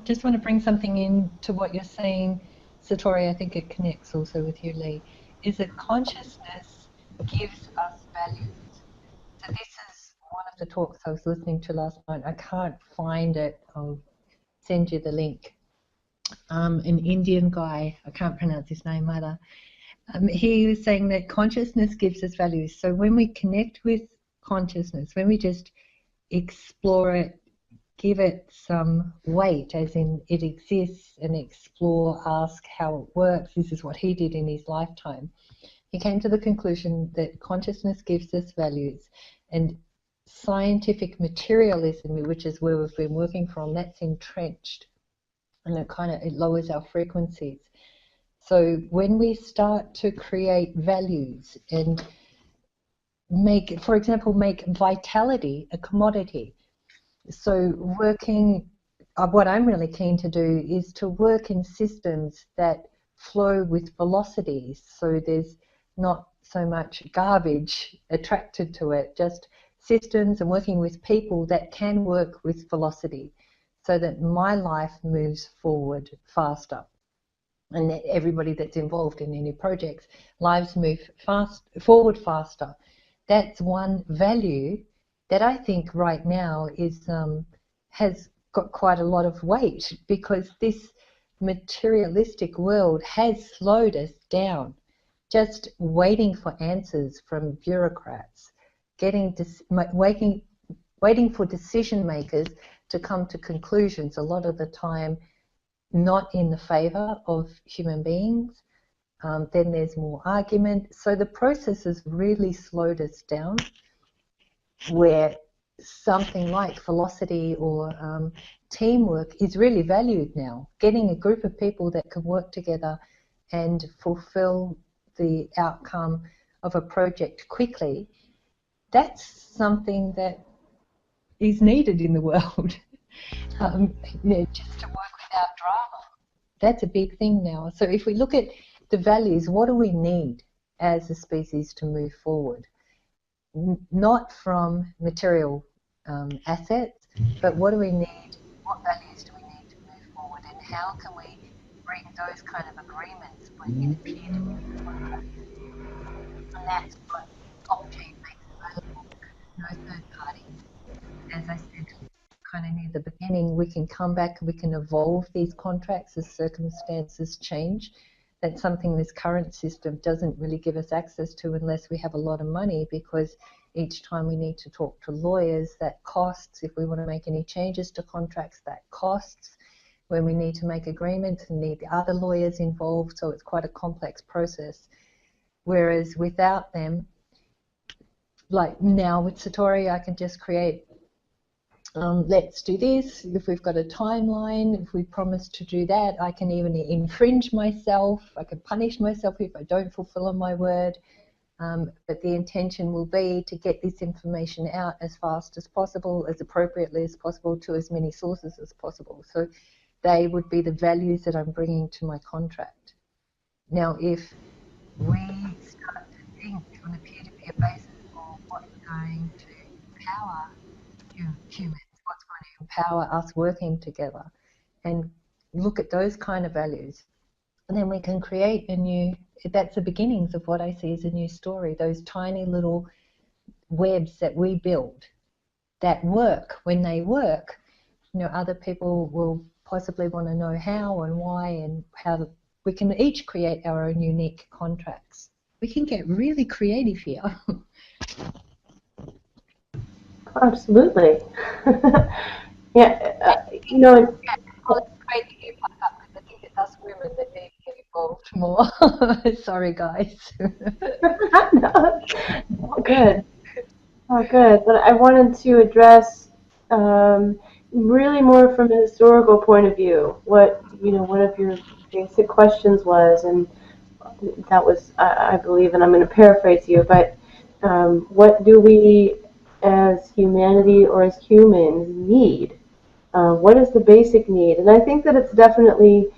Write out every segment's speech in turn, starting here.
just want to bring something in to what you're saying, Satori. I think it connects also with you, Lee. Is that consciousness gives us values. So this is one of the talks I was listening to last night. I can't find it. I'll send you the link. An Indian guy, I can't pronounce his name either. He was saying that consciousness gives us values. So when we connect with consciousness, when we just explore it, give it some weight, as in it exists, and explore, ask how it works. This is what he did in his lifetime. He came to the conclusion that consciousness gives us values, and scientific materialism, which is where we've been working from, that's entrenched, and it lowers our frequencies. So when we start to create values and make, for example, make vitality a commodity. So what I'm really keen to do is to work in systems that flow with velocities. So there's not so much garbage attracted to it, just systems and working with people that can work with velocity so that my life moves forward faster. And that everybody that's involved in any projects, lives move forward faster. That's one value that I think right now has got quite a lot of weight, because this materialistic world has slowed us down. Just waiting for answers from bureaucrats, waiting for decision makers to come to conclusions, a lot of the time not in the favor of human beings. Then there's more argument. So the process has really slowed us down, where something like velocity or teamwork is really valued now. Getting a group of people that can work together and fulfill the outcome of a project quickly, that's something that is needed in the world. Just to work without drama. That's a big thing now. So if we look at the values, what do we need as a species to move forward? Not from material assets, but what do we need, what values do we need to move forward, and how can we bring those kind of agreements in a peer-to-peer contract? And that's what blockchain makes available. No third party. As I said kind of near the beginning, we can come back, we can evolve these contracts as circumstances change. That's something this current system doesn't really give us access to unless we have a lot of money, because each time we need to talk to lawyers, that costs. If we want to make any changes to contracts, that costs. When we need to make agreements, we need the other lawyers involved, so it's quite a complex process. Whereas without them, like now with Satori, I can just create let's do this. If we've got a timeline, if we promise to do that, I can even infringe myself. I can punish myself if I don't fulfill on my word. But the intention will be to get this information out as fast as possible, as appropriately as possible, to as many sources as possible. So they would be the values that I'm bringing to my contract. Now, if we start to think on a peer-to-peer basis of what's going to empower humans, what's going to empower us working together, and look at those kind of values, and then we can create a new, that's the beginnings of what I see as a new story, those tiny little webs that we build that work. When they work, other people will possibly want to know how and why, and how we can each create our own unique contracts. We can get really creative here. Absolutely. Yeah, It's crazy if I think it's us women that need to get involved more. Sorry, guys. No, all good. Oh, good. But I wanted to address really more from a historical point of view what one of your basic questions was, and that was, I believe, and I'm going to paraphrase you, but what do we as humanity or as humans need? What is the basic need? And I think that it's definitely,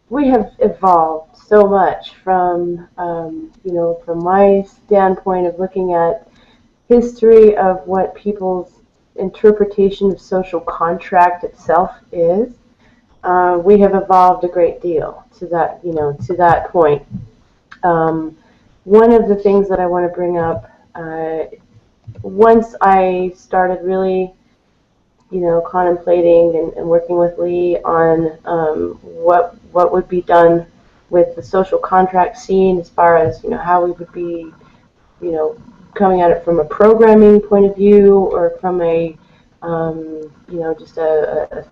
we have evolved so much from, from my standpoint of looking at history of what people's interpretation of social contract itself is. we have evolved a great deal to that, to that point. One of the things that I want to bring up, once I started really, contemplating and working with Lee on what would be done with the social contract scene, as far as how we would be, you know, coming at it from a programming point of view, or from a just a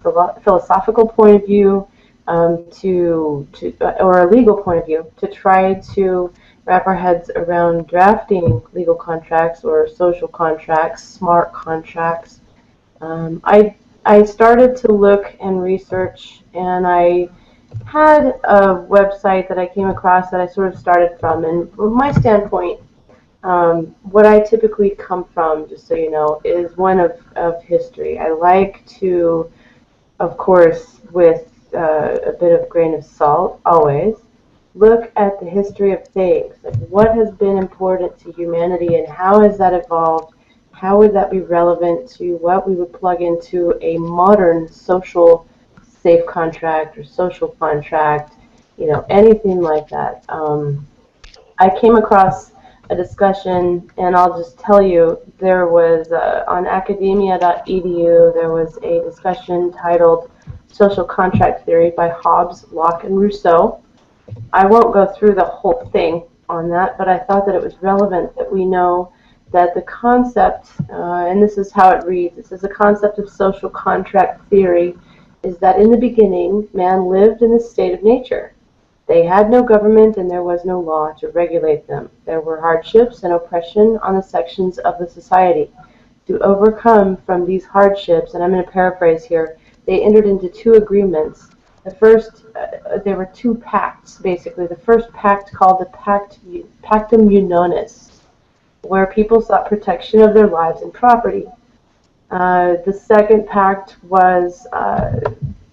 philosophical point of view, or a legal point of view, to try to wrap our heads around drafting legal contracts or social contracts, smart contracts. I started to look and research, and I had a website that I came across that I sort of started from. And from my standpoint, what I typically come from, just so you know, is one of history. I like to, of course, with a bit of grain of salt, always, look at the history of things. Like, what has been important to humanity and how has that evolved? How would that be relevant to what we would plug into a modern social safe contract or social contract, anything like that. I came across a discussion, and I'll just tell you, there was on academia.edu, there was a discussion titled Social Contract Theory by Hobbes, Locke, and Rousseau. I won't go through the whole thing on that, but I thought that it was relevant that we know that the concept, and this is how it reads, it says the concept of social contract theory is that in the beginning, man lived in the state of nature. They had no government and there was no law to regulate them. There were hardships and oppression on the sections of the society. To overcome from these hardships, and I'm going to paraphrase here, they entered into two agreements. The first, there were two pacts, basically. The first pact, called the Pactum Unionis, where people sought protection of their lives and property. The second pact was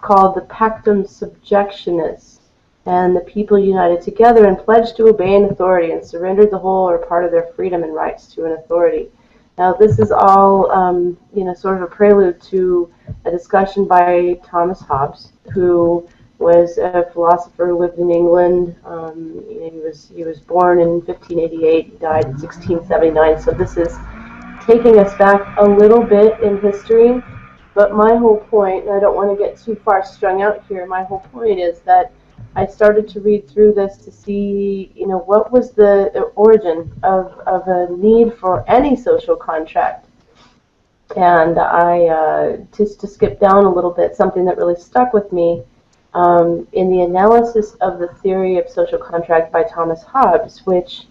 called the Pactum Subjectionis, and the people united together and pledged to obey an authority and surrendered the whole or part of their freedom and rights to an authority. Now, this is all, sort of a prelude to a discussion by Thomas Hobbes, who was a philosopher who lived in England. He was born in 1588, he died in 1679. So this is taking us back a little bit in history. But my whole point, and I don't want to get too far strung out here, my whole point is that I started to read through this to see, what was the origin of a need for any social contract. And just to skip down a little bit, something that really stuck with me, in the analysis of the theory of social contract by Thomas Hobbes, which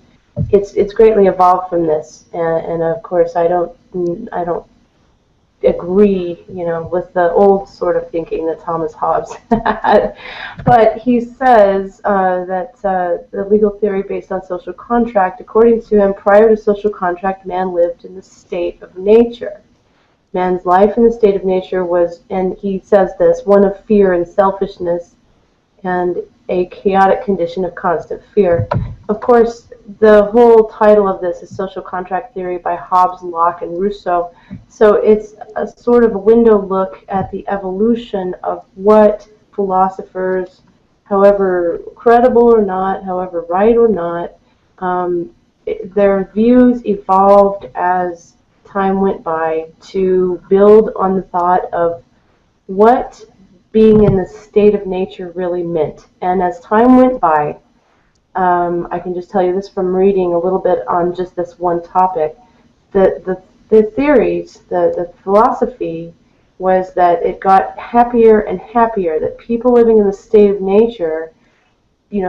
it's greatly evolved from this, and of course I don't agree, with the old sort of thinking that Thomas Hobbes had. But he says that the legal theory based on social contract, according to him, prior to social contract, man lived in the state of nature. Man's life in the state of nature was, and he says this, one of fear and selfishness and a chaotic condition of constant fear. Of course, the whole title of this is Social Contract Theory by Hobbes, Locke, and Rousseau. So it's a sort of a window look at the evolution of what philosophers, however credible or not, however right or not, their views evolved as time went by to build on the thought of what being in the state of nature really meant. And as time went by, I can just tell you this from reading a little bit on just this one topic. The theories, the philosophy was that it got happier and happier, that people living in the state of nature,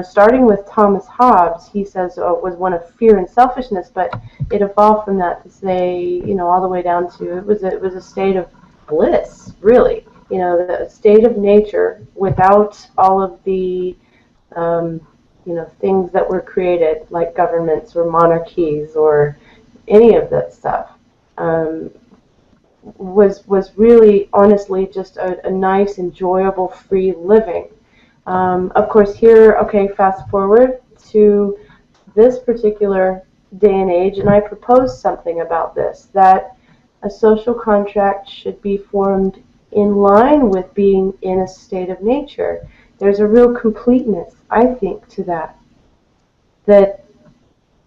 starting with Thomas Hobbes, he says was one of fear and selfishness, but it evolved from that to say, all the way down to it was a state of bliss, really. The state of nature without all of the things that were created, like governments or monarchies or any of that stuff, was really, honestly, just a nice, enjoyable, free living. Of course, here, okay, fast forward to this particular day and age, and I proposed something about this, that a social contract should be formed in line with being in a state of nature. There's a real completeness, I think, to that. That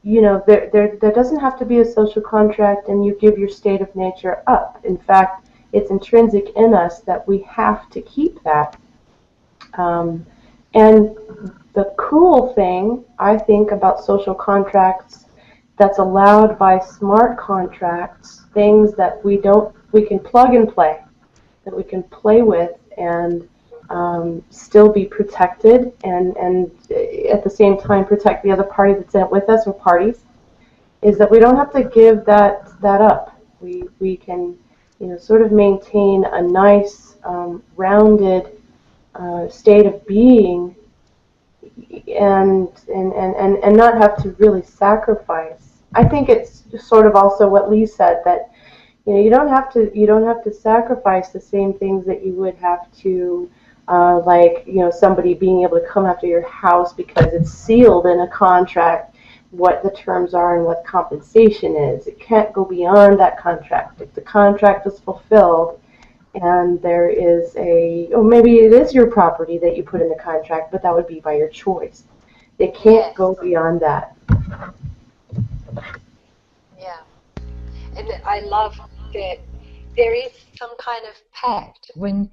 there doesn't have to be a social contract and you give your state of nature up. In fact, it's intrinsic in us that we have to keep that. Um, and the cool thing, I think, about social contracts that's allowed by smart contracts, things that we can plug and play, that we can play with and still be protected and at the same time protect the other party that's in it with us or parties, is that we don't have to give that up. We can sort of maintain a nice rounded state of being and not have to really sacrifice. I think it's sort of also what Lee said, that you don't have to sacrifice the same things that you would have to like somebody being able to come after your house because it's sealed in a contract what the terms are and what compensation is. It can't go beyond that contract. If the contract is fulfilled and there is or maybe it is your property that you put in the contract, but that would be by your choice. They can't Yes. go beyond that. Yeah. And I love that there is some kind of pact when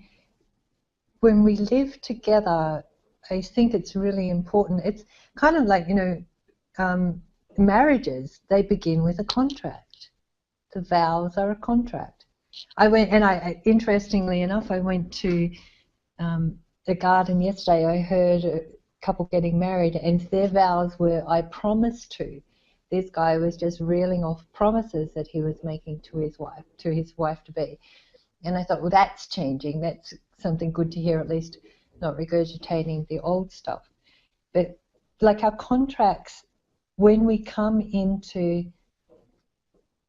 we live together. I think it's really important. It's kind of like, marriages, they begin with a contract. The vows are a contract. Interestingly enough, I went to the garden yesterday. I heard a couple getting married, and their vows were, I promise to. This guy was just reeling off promises that he was making to his wife to be. And I thought, well, that's changing. That's something good to hear, at least not regurgitating the old stuff. But like our contracts, when we come into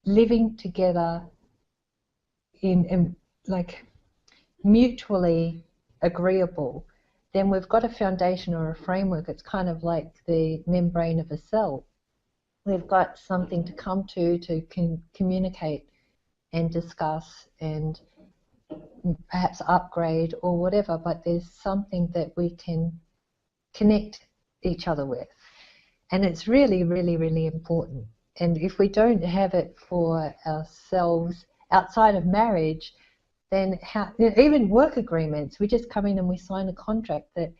living together in like mutually agreeable, then we've got a foundation or a framework. It's kind of like the membrane of a cell. We've got something to come to communicate and discuss and perhaps upgrade or whatever, but there's something that we can connect each other with. And it's really, really, really important. And if we don't have it for ourselves outside of marriage, then even work agreements, we just come in and we sign a contract that,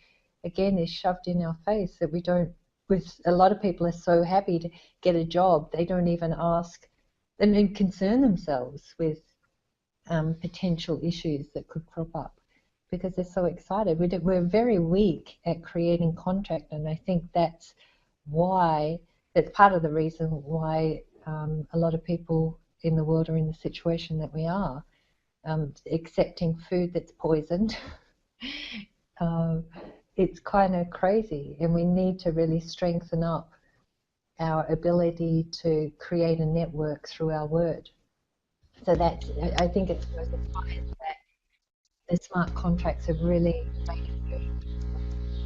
again, is shoved in our face, that we don't, with a lot of people are so happy to get a job, they don't even ask, they don't even concern themselves with potential issues that could crop up because they're so excited. We're very weak at creating contract, and I think that's part of the reason why a lot of people in the world are in the situation that we are, accepting food that's poisoned. It's kind of crazy, and we need to really strengthen up our ability to create a network through our word. So I think it's both a science that the smart contracts have really made a huge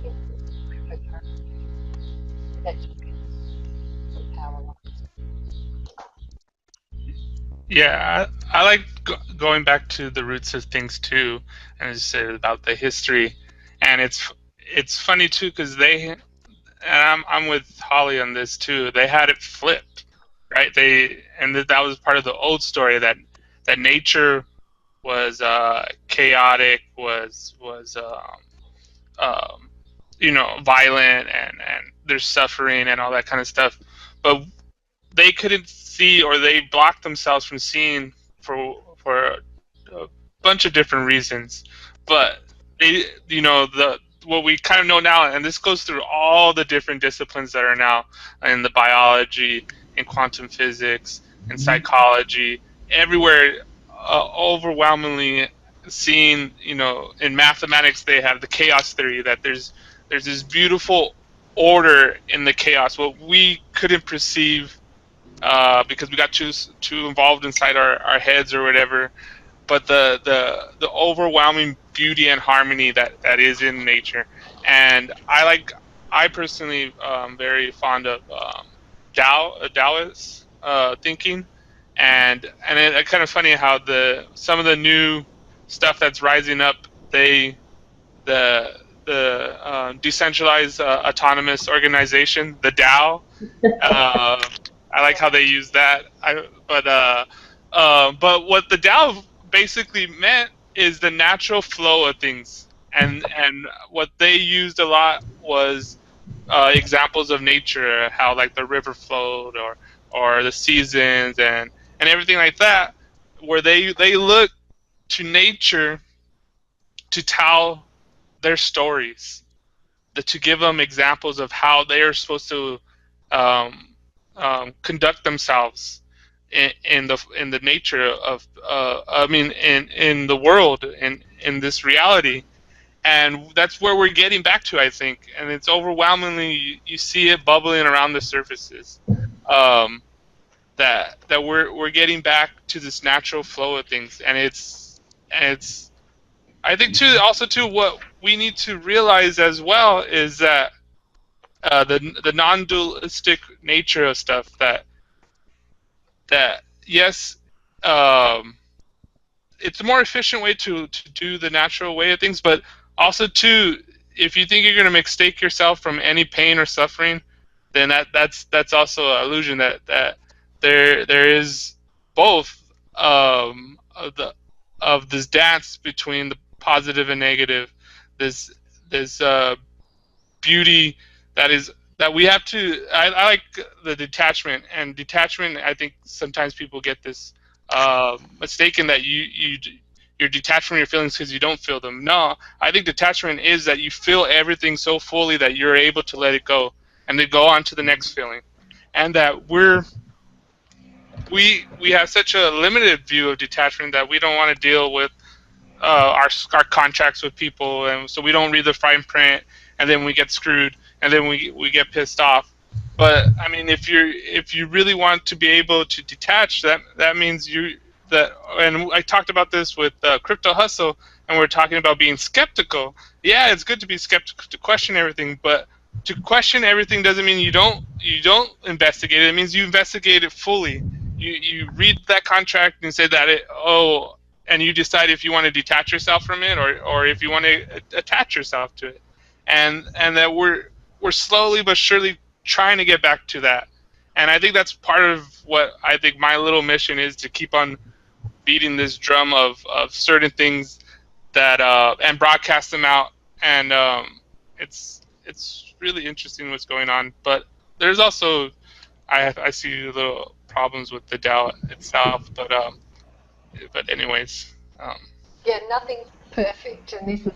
difference in cryptocurrency. That's really powerful. Yeah, I like going back to the roots of things too, and just say about the history, and it's funny too because I'm with Holly on this too. They had it flipped, right? That was part of the old story that nature was chaotic, um, violent, and there's suffering and all that kind of stuff, but they couldn't see, or they blocked themselves from seeing for a bunch of different reasons. But the what we kind of know now, and this goes through all the different disciplines that are now in the biology, in quantum physics, in psychology, everywhere, overwhelmingly seeing, in mathematics they have the chaos theory, that there's this beautiful order in the chaos, what we couldn't perceive because we got too involved inside our heads or whatever. But the overwhelming beauty and harmony that is in nature, and I personally very fond of Taoist thinking, and it's kind of funny how some of the new stuff that's rising up, the decentralized autonomous organization, the DAO. I like how they use that. But what the DAO basically meant is the natural flow of things, and what they used a lot was examples of nature, how like the river flowed, or the seasons, and everything like that, where they look to nature to tell their stories, to give them examples of how they are supposed to um, conduct themselves in the nature of I mean in the world, in this reality. And that's where we're getting back to, I think, and it's overwhelmingly you see it bubbling around the surfaces, um, that we're getting back to this natural flow of things. And it's I think too, also too, what we need to realize as well is that the non-dualistic nature of stuff, that yes, um, it's a more efficient way to do the natural way of things, but also too, if you think you're going to mistake yourself from any pain or suffering, then that's also an illusion, that there is both, of this dance between the positive and negative, this this beauty that is, that we have to. I like the detachment, and detachment, I think sometimes people get this mistaken, that you're detached from your feelings because you don't feel them. No, I think detachment is that you feel everything so fully that you're able to let it go and then go on to the next feeling. And that we have such a limited view of detachment that we don't want to deal with our contracts with people, and so we don't read the fine print, and then we get screwed, and then we get pissed off. But I mean, if you really want to be able to detach, that means and I talked about this with Crypto Hustle, and we're talking about being skeptical. Yeah, it's good to be skeptical, to question everything, but to question everything doesn't mean you don't investigate it. It means you investigate it fully. You read that contract and say that and you decide if you want to detach yourself from it, or if you want to attach yourself to it. And that we're slowly but surely trying to get back to that. And I think that's part of what I think my little mission is, to keep on beating this drum of certain things, that and broadcast them out. And it's really interesting what's going on. But there's also, I see little problems with the DAO itself. But anyways. Yeah, nothing's perfect, and this is